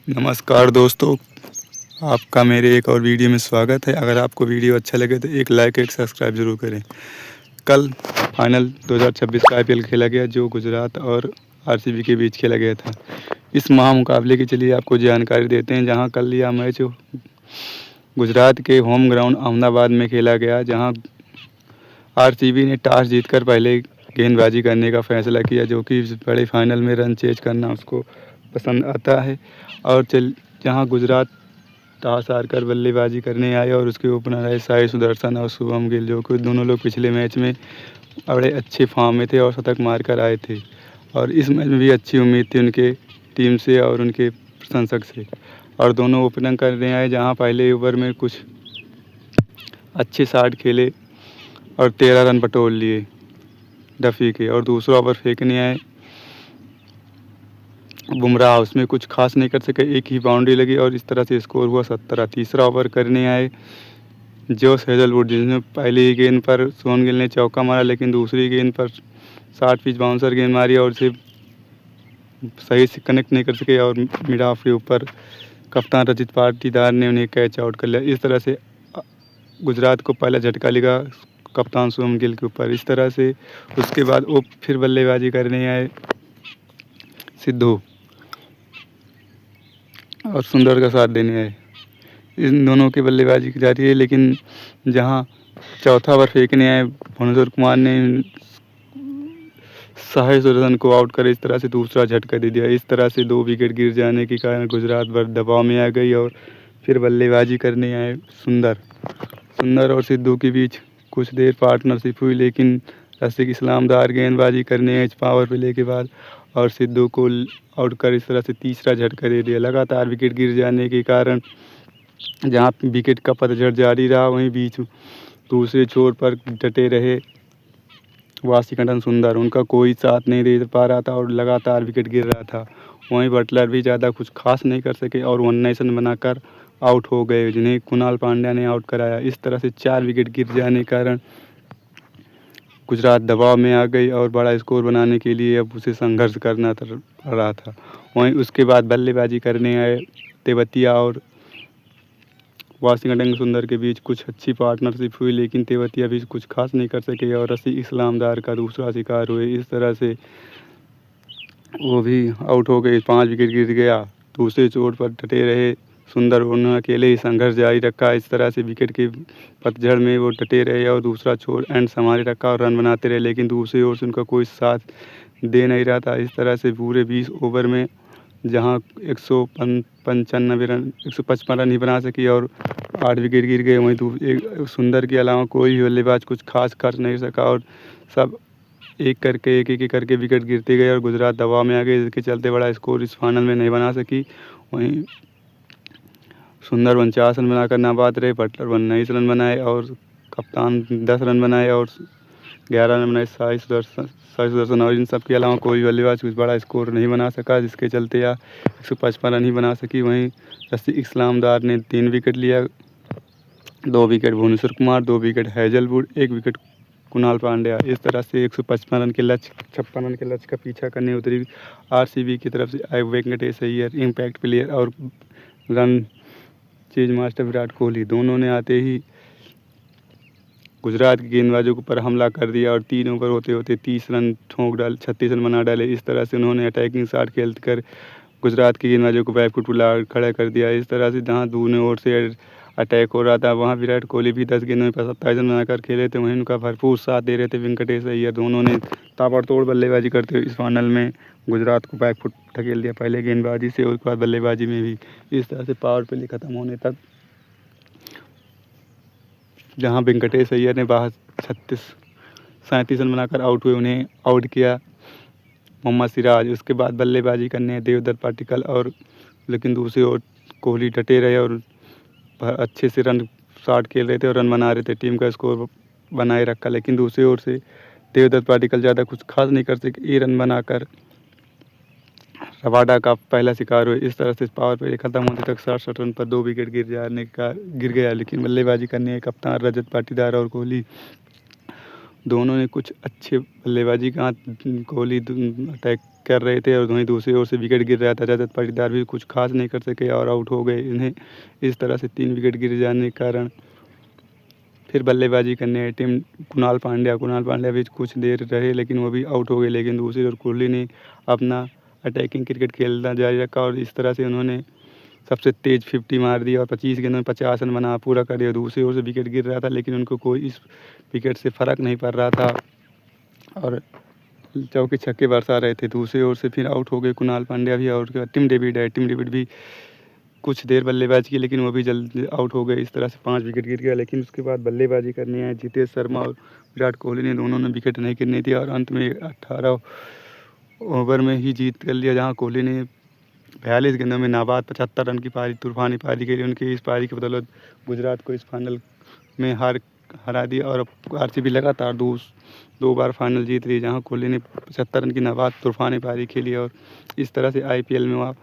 नमस्कार दोस्तों, आपका मेरे एक और वीडियो में स्वागत है। अगर आपको वीडियो अच्छा लगे तो एक लाइक एक सब्सक्राइब ज़रूर करें। कल फाइनल 2026 का आईपीएल खेला गया, जो गुजरात और आरसीबी के बीच खेला गया था। इस महामुकाबले की चलिए आपको जानकारी देते हैं। जहां कल यह मैच गुजरात के होम ग्राउंड अहमदाबाद में खेला गया, जहां आरसीबी ने टॉस जीतकर पहले गेंदबाजी करने का फैसला किया, जो कि बड़े फाइनल में रन चेज करना उसको पसंद आता है। और जहां गुजरात टॉस हारकर बल्लेबाजी करने आए और उसके ओपनर आए साई सुदर्शन और शुभम गिल, जो कि दोनों लोग पिछले मैच में बड़े अच्छे फॉर्म में थे और शतक मारकर आए थे। और इस मैच में भी अच्छी उम्मीद थी उनके टीम से और उनके प्रशंसक से। और दोनों ओपनिंग करने आए, जहां पहले ओवर में कुछ अच्छे शॉट खेले और 13 रन बटोर लिए डफी के। और दूसरा ओवर फेंकने आए बुमराह, उसमें कुछ खास नहीं कर सके, एक ही बाउंड्री लगी और इस तरह से स्कोर हुआ 17। तीसरा ओवर करने आए जोश हेजलवुड, जिसमें पहली ही गेंद पर शुभमन गिल ने चौका मारा, लेकिन दूसरी गेंद पर 60 पिच बाउंसर गेंद मारी और उसे सही से कनेक्ट नहीं कर सके और मिड ऑफ के ऊपर कप्तान रजत पाटीदार ने उन्हें कैच आउट कर लिया। इस तरह से गुजरात को पहला झटका लगा कप्तान शुभमन गिल के ऊपर। इस तरह से उसके बाद वो फिर बल्लेबाजी करने आए सिद्धू और सुंदर का साथ देने आए। इन दोनों की बल्लेबाजी की जाती है, लेकिन जहां चौथा ओवर फेंकने आए भुवनेश्वर कुमार ने साई सुदर्शन को आउट कर इस तरह से दूसरा झटका दे दिया। इस तरह से 2 विकेट गिर जाने के कारण गुजरात भर दबाव में आ गई और फिर बल्लेबाजी करने आए सुंदर और सिद्धू के बीच कुछ देर पार्टनरशिप हुई, लेकिन रसिक इस्लामदार गेंदबाजी करने आए पावर प्ले के बाद और सिद्धू को आउट कर इस तरह से तीसरा झटका दे दिया। लगातार विकेट गिर जाने के कारण जहां विकेट का पतझड़ जारी रहा, वहीं बीच दूसरे छोर पर डटे रहे वाशिंगटन सुंदर। उनका कोई साथ नहीं दे पा रहा था और लगातार विकेट गिर रहा था। वहीं बटलर भी ज़्यादा कुछ खास नहीं कर सके और 19 रन बनाकर आउट हो गए, जिन्हें कुणाल पांड्या ने आउट कराया। इस तरह से 4 विकेट गिर जाने के कारण गुजरात दबाव में आ गई और बड़ा स्कोर बनाने के लिए अब उसे संघर्ष करना पड़ रहा था। वहीं उसके बाद बल्लेबाजी करने आए तेवतिया और वाशिंगटन सुंदर के बीच कुछ अच्छी पार्टनरशिप हुई, लेकिन तेवतिया भी कुछ खास नहीं कर सके और रसिक इस्लामदार का दूसरा शिकार हुए। इस तरह से वो भी आउट हो गए, 5 विकेट गिर गया। दूसरे चोट पर डटे रहे सुंदर, उन्होंने अकेले ही संघर्ष जारी रखा। इस तरह से विकेट के पतझड़ में वो डटे रहे और दूसरा छोर एंड संभाले रखा और रन बनाते रहे, लेकिन दूसरी ओर से उनका कोई साथ दे नहीं रहा था। इस तरह से पूरे 20 ओवर में जहां 195 रन 155 रन ही बना सकी और 8 विकेट गिर गए, वहीं सुंदर के अलावा कोई भी बल्लेबाज कुछ खास कर नहीं सका और सब एक एक करके विकेट गिरते गए और गुजरात दबाव में आ गई, जिसके चलते बड़ा स्कोर इस फाइनल में नहीं बना सकी। वहीं सुंदर 49 रन बनाकर नाबाद रहे, बटलर 19 रन बनाए और कप्तान 10 रन बनाए और 11 रन बनाए साई सुदर्शन और इन सब के अलावा कोई बल्लेबाज कुछ बड़ा स्कोर नहीं बना सका, जिसके चलते यह 155 रन ही बना सकी। वहीं रसिक इस्लामदार ने 3 विकेट लिया, 2 wicket Bhuvneshwar Kumar, 2 wicket Hazlewood, 1 wicket Krunal Pandya. इस तरह से 155 रन के लक्ष्य 56 रन के लक्ष्य का पीछा करने उतरी आरसीबी की तरफ से वेंकटेश अय्यर, इम्पैक्ट प्लेयर और run chase master Virat Kohli, दोनों ने आते ही गुजरात के गेंदबाजों के ऊपर हमला कर दिया और 3 ओवर होते होते 30 रन ठोंक डाल 36 रन बना डाले। इस तरह से उन्होंने अटैकिंग शॉट खेल कर गुजरात के गेंदबाजों को बैकफुट पर खड़ा कर दिया। इस तरह से जहां दोनों ओर से अटैक हो रहा था, वहां विराट कोहली भी 10 गेंदों में 27 रन बनाकर खेले थे। वहीं उनका भरपूर साथ दे रहे थे वेंकटेश अय्यर। दोनों ने ताबड़तोड़ बल्लेबाजी करते हुए इस फाइनल में गुजरात को बैकफुट ढकेल दिया, पहले गेंदबाजी से और उसके बाद बल्लेबाजी में भी। इस तरह से पावर प्ले खत्म होने तक जहां वेंकटेश अय्यर ने 37 रन बनाकर आउट हुए, उन्हें आउट किया मोहम्मद सिराज। उसके बाद बल्लेबाजी करने देवदत्त पाटिकल और लेकिन दूसरी ओर कोहली डटे रहे और अच्छे से रन शॉट खेल रहे थे और रन बना रहे थे, टीम का स्कोर बनाए रखा। लेकिन दूसरी ओर से देवदत्त पाटिकल ज़्यादा कुछ खास नहीं कर सके, रन बनाकर रबाडा का पहला शिकार हुए। इस तरह से पावर प्ले खत्म होने तक 67 रन पर 2 विकेट गिर गया, लेकिन बल्लेबाजी करने कप्तान रजत पाटीदार और कोहली दोनों ने कुछ अच्छे बल्लेबाजी का कोहली अटैक कर रहे थे और वहीं दूसरी ओर से विकेट गिर रहा था। रजत पाटीदार भी कुछ खास नहीं कर सके और आउट हो गए। इन्हें इस तरह से 3 विकेट गिर जाने के कारण फिर बल्लेबाजी करने आई टीम कुणाल पांड्या भी कुछ देर रहे लेकिन वो भी आउट हो गए। लेकिन दूसरी ओर कोहली ने अपना अटैकिंग क्रिकेट खेलना जारी रखा और इस तरह से उन्होंने सबसे तेज़ 50 मार दिया और 25 गेंदों में 50 रन बना पूरा कर दिया। दूसरी ओर से विकेट गिर रहा था लेकिन उनको कोई इस विकेट से फ़र्क नहीं पड़ रहा था और चौके छक्के बरसा रहे थे। दूसरी ओर से फिर आउट हो गए कुणाल पांड्या भी और टिम डेविड भी कुछ देर बल्लेबाजी की लेकिन वो भी जल्द आउट हो गए। इस तरह से 5 विकेट गिर गया। लेकिन उसके बाद बल्लेबाजी करने आए जितेश शर्मा और विराट कोहली ने, दोनों ने विकेट नहीं गिरनी थी और अंत में 18 ओवर में ही जीत कर लिया, जहां कोहली ने 42 गेंदों में नाबाद 75 रन की पारी तूफानी पारी खेली। उनकी इस पारी की बदौलत गुजरात को इस फाइनल में हरा दिया और आरसीबी लगातार दो बार फाइनल जीत रही, जहां कोहली ने 75 रन की नाबाद तूफानी पारी खेली और इस तरह से आईपीएल में वह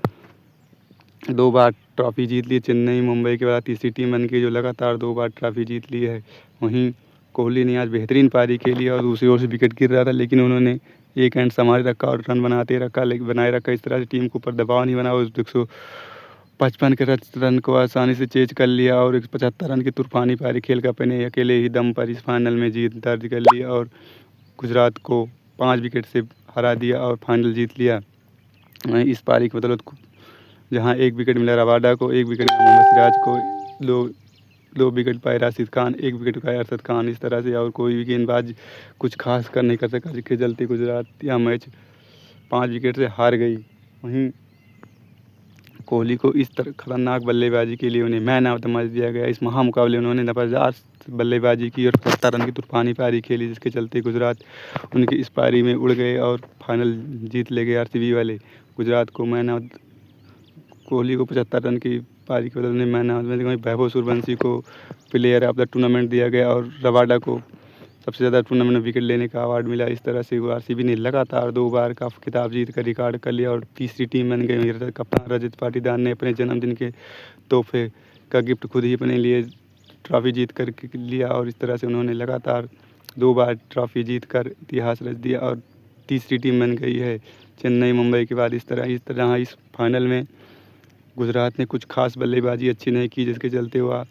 2 बार ट्रॉफी जीत ली। चेन्नई मुंबई के बाद तीसरी टीम बन गई जो लगातार 2 बार ट्रॉफी जीत ली है। वहीं कोहली ने आज बेहतरीन पारी खेली और दूसरी ओर से विकेट गिर रहा था लेकिन उन्होंने एक एंड संभाल रखा और रन बनाए रखा। इस तरह से टीम के ऊपर दबाव नहीं बना और 155 के रन को आसानी से चेज कर लिया और 175 रन की तूफानी पारी खेल कर अपने अकेले ही दम पर इस फाइनल में जीत दर्ज कर ली और गुजरात को 5 विकेट से हरा दिया और फाइनल जीत लिया। इस पारी की बदौलत जहां 1 विकेट मिला रबाडा को, 1 विकेट मोहम्मद सिराज को, दो विकेट पाए राशिद खान, 1 विकेट पाए अरशद खान। इस तरह से और कोई भी गेंदबाज कुछ खास कर नहीं कर सका, जिसके चलते गुजरात यह मैच 5 विकेट से हार गई। वहीं कोहली को इस तरह खतरनाक बल्लेबाजी के लिए उन्हें मैन ऑफ द मैच दिया गया। इस महामुकाबले उन्होंने ज़बरदस्त बल्लेबाजी की और 70 रन की तूफानी पारी खेली, जिसके चलते गुजरात उनकी इस पारी में उड़ गए और फाइनल जीत ले गए आरसीबी वाले। गुजरात को कोहली को 75 रन की पारी के बदले man of the match, Vaibhav Suryavanshi को प्लेयर ऑफ द टूर्नामेंट दिया गया और रबाडा को सबसे ज़्यादा टूर्नामेंट में विकेट लेने का अवार्ड मिला। इस तरह से आरसीबी ने लगातार 2 बार का खिताब जीत कर रिकॉर्ड कर लिया और तीसरी टीम बन गई। कप्तान रजत पाटीदार ने अपने जन्मदिन के तोहफे का गिफ्ट खुद ही अपने लिए ट्रॉफी जीत कर लिया और इस तरह से उन्होंने लगातार 2 बार ट्रॉफी जीत कर इतिहास रच दिया और तीसरी टीम बन गई है चेन्नई मुंबई के बाद। इस तरह इस फाइनल में गुजरात ने कुछ खास बल्लेबाजी अच्छी नहीं की, जिसके चलते वह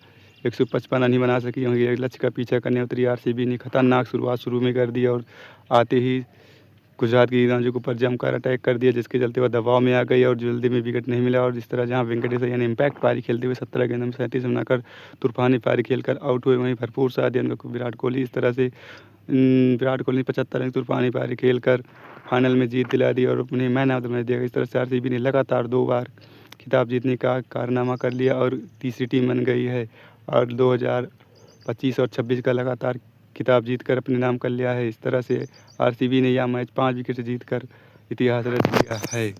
155 रन ही बना सकी। वहीं लक्ष्य का पीछा करने उतरी आरसीबी ने खतरनाक शुरुआत शुरू में कर दी और आते ही गुजरात के गेंदबाजों के ऊपर जमकर अटैक कर दिया, जिसके चलते वह दबाव में आ गई और जल्दी में विकेट नहीं मिला। और जिस तरह जहां वेंकटेश अय्यर ने इम्पैक्ट पारी खेलते हुए 17 गेंदों में 37 बनाकर तूफानी पारी खेलकर आउट हुए, वहीं भरपूर साथ दिया उनको विराट कोहली। इस तरह से विराट कोहली ने 75 रन की तूफानी पारी खेलकर फाइनल में जीत दिला दी और उन्हें मैन ऑफ द मैच दिया। इस तरह से आरसीबी ने लगातार 2 बार खिताब जीतने का कारनामा कर लिया और तीसरी टीम बन गई है और 2025 और 26 का लगातार खिताब जीतकर अपने नाम कर लिया है। इस तरह से आरसीबी ने यह मैच 5 विकेट से जीतकर इतिहास रच दिया है।